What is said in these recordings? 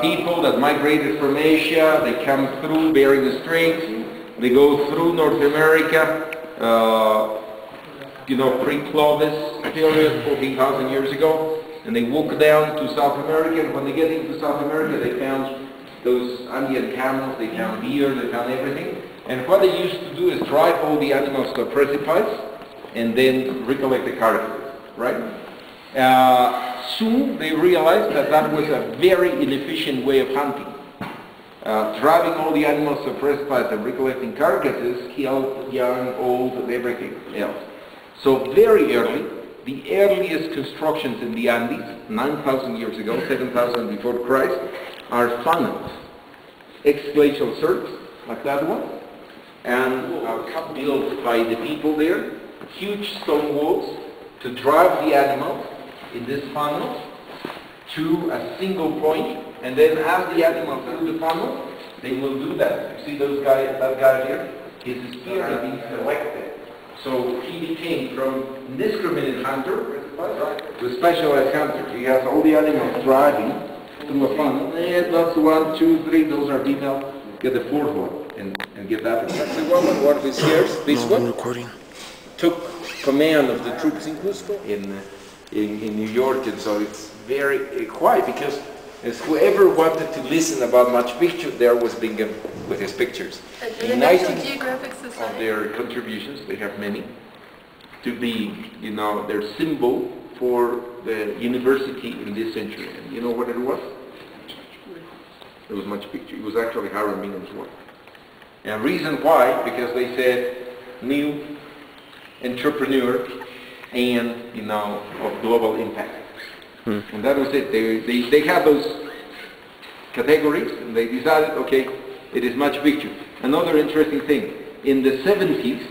people that migrated from Asia. They come through Bering Strait. They go through North America, pre-Clovis period, 14,000 years ago, and they walk down to South America. And when they get into South America, they found those Andean camels, they found deer, they found everything. And what they used to do is drive all the animals to a precipice and then recollect the carcasses, right? Soon they realized that that was a very inefficient way of hunting. Driving all the animals to a precipice and recollecting carcasses killed young, old, and everything else. So very early, the earliest constructions in the Andes, 9,000 years ago, 7,000 before Christ, are funnels, ex-glacial cirques, like that one, and built by the people there, huge stone walls to drive the animals in this funnel to a single point, and then as the animals through the funnel, they will do that. You see that guy here? His spear has been selected. So he became from indiscriminate hunter to specialized hunter. He has all the animals driving through a funnel. And that's 1, 2, 3, those are female. Get the fourth one and get that. Exactly one of his hairs, this one, took command of the troops in Cusco in New York, and so it's very quiet because as whoever wanted to listen about Machu Picchu, there was Bingham with his pictures. The National Geographic Society? Of their contributions, they have many, to be, their symbol for the university in this century. And you know what it was? It was Machu Picchu. It was actually Hiram Bingham's work. And reason why, because they said new entrepreneur and, of global impact. And that was it. They had those categories, and they decided, okay, it is Machu Picchu. Another interesting thing, in the 70s,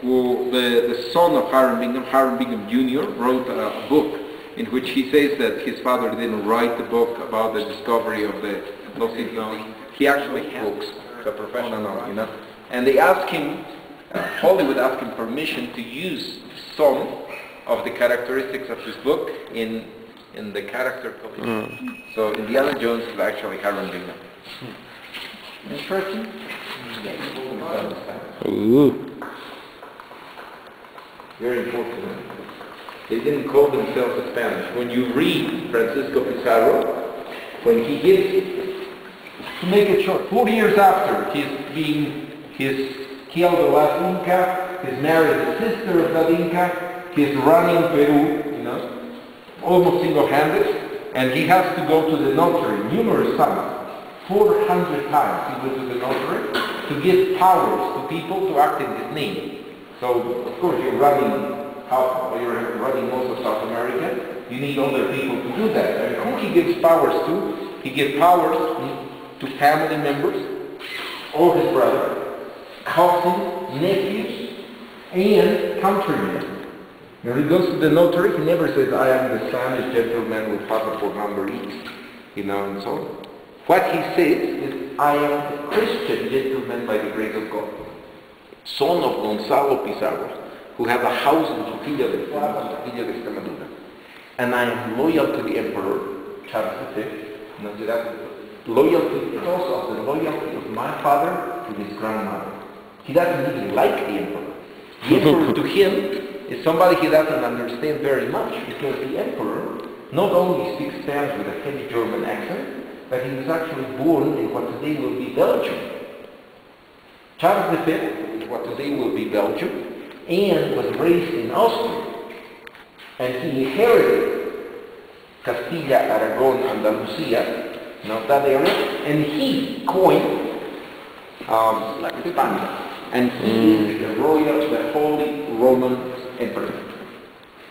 the son of Hiram Bingham Jr., wrote a book in which he says that his father didn't write the book about the discovery of the Lost City. He actually had books, a professional, And they asked him, Hollywood asked him permission to use some of the characteristics of his book in the character collection. So Indiana Jones is actually Hiram Bingham. Interesting? Ooh. Very important. They didn't call themselves Spanish. When you read Francisco Pizarro, when he gives, to make it short, 40 years after he's killed the last Inca, he's married the sister of that Inca, he's running Peru, almost single-handed, and he has to go to the notary numerous times, 400 times he goes to the notary to give powers to people to act in his name. So, of course, you're running most of South America, you need other people to do that. And who he gives powers to? He gives powers to family members, or his brother, cousins, nephews, and countrymen. When he goes to the notary, he never says, I am the Spanish gentleman with passport number X, and so on. What he says is, I am a Christian gentleman by the grace of God, son of Gonzalo Pizarro, who have a house in Trujillo de Extremadura. And I am loyal to the Emperor, Charles V, loyalty because of the loyalty of my father to his grandmother. He doesn't even like the Emperor. The Emperor to him is somebody he doesn't understand very much, because the Emperor not only speaks Spanish with a heavy German accent, but he was actually born in what today will be Belgium. Charles V is what today will be Belgium, and was raised in Austria. And he inherited Castilla, Aragon, Andalusia, that area, and he coined Spanish. And he is the Holy Roman Emperor.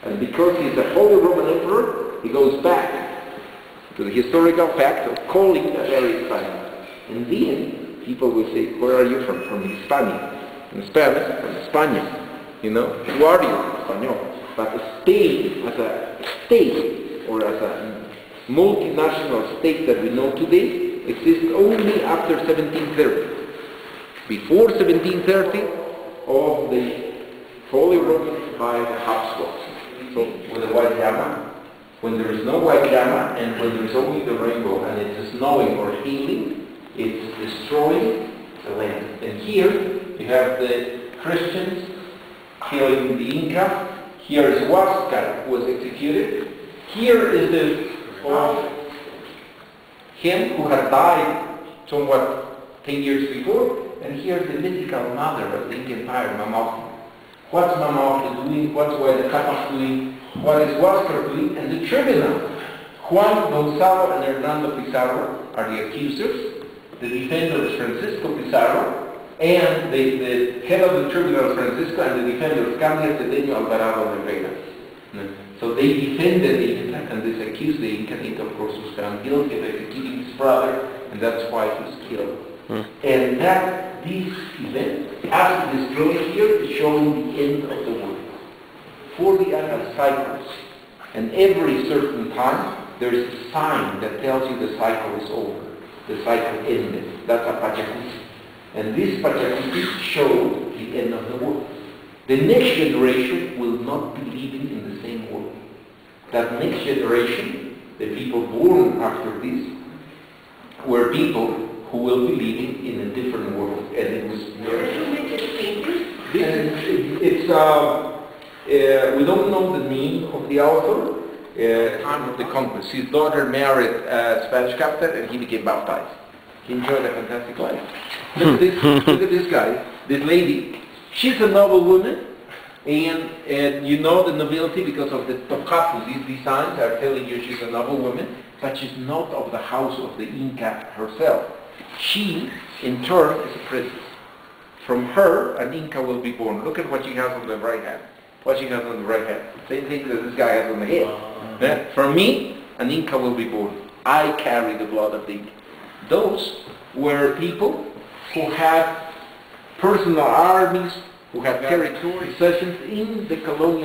And because he's the Holy Roman Emperor, he goes back to the historical fact of calling the very Spanish. And then people will say, where are you from? From Hispania. In Spanish, from España. Who are you? Español. But Spain, as a state, or as a multinational state that we know today, exists only after 1730. Before 1730, of the Holy Roman by the Habsburgs. So, with the white llama, when there is no white llama, and when there is only the rainbow, and it's a It's destroying the land. And here you have the Christians killing the Inca. Here is Huáscar, who was executed. Here is the him who had died somewhat 10 years before. And here's the mythical mother of the Inca Empire, Mama. What's Mama doing? What's Huayna doing? What is Huáscar doing? And the tribunal. Juan Gonzalo and Hernando Pizarro are the accusers. The defender is Francisco Pizarro. And the head of the tribunal is Francisco, and the defender is Carlos Cedeño Alvarado de Rivera. So they defended the Inca, and they accused the Inca. Inca, of course, was found guilty of executing his brother, and that's why he was killed. And that this event, as destroyed here, is showing the end of the world. 40 annual cycles, and every certain time there is a sign that tells you the cycle is over, the cycle ended. That's a pachacuti. And this pachacuti showed the end of the world. The next generation will not be living in the same world. That next generation, the people born after this, were people who will be living in a different world. And it was we don't know the name of the author. Time of the conquest. His daughter married a Spanish captain, and he became baptized. He enjoyed a fantastic life. Look at this guy, this lady. She's a noble woman, and you know the nobility because of the tocapos. These designs are telling you she's a noble woman, but she's not of the house of the Inca herself. She, in turn, is a princess. From her, an Inca will be born. Look at what she has on the right hand. What she has on the right hand. Same thing that this guy has on the head. From me, an Inca will be born. I carry the blood of the Inca. Those were people who had personal armies, who had territory possessions in the colonial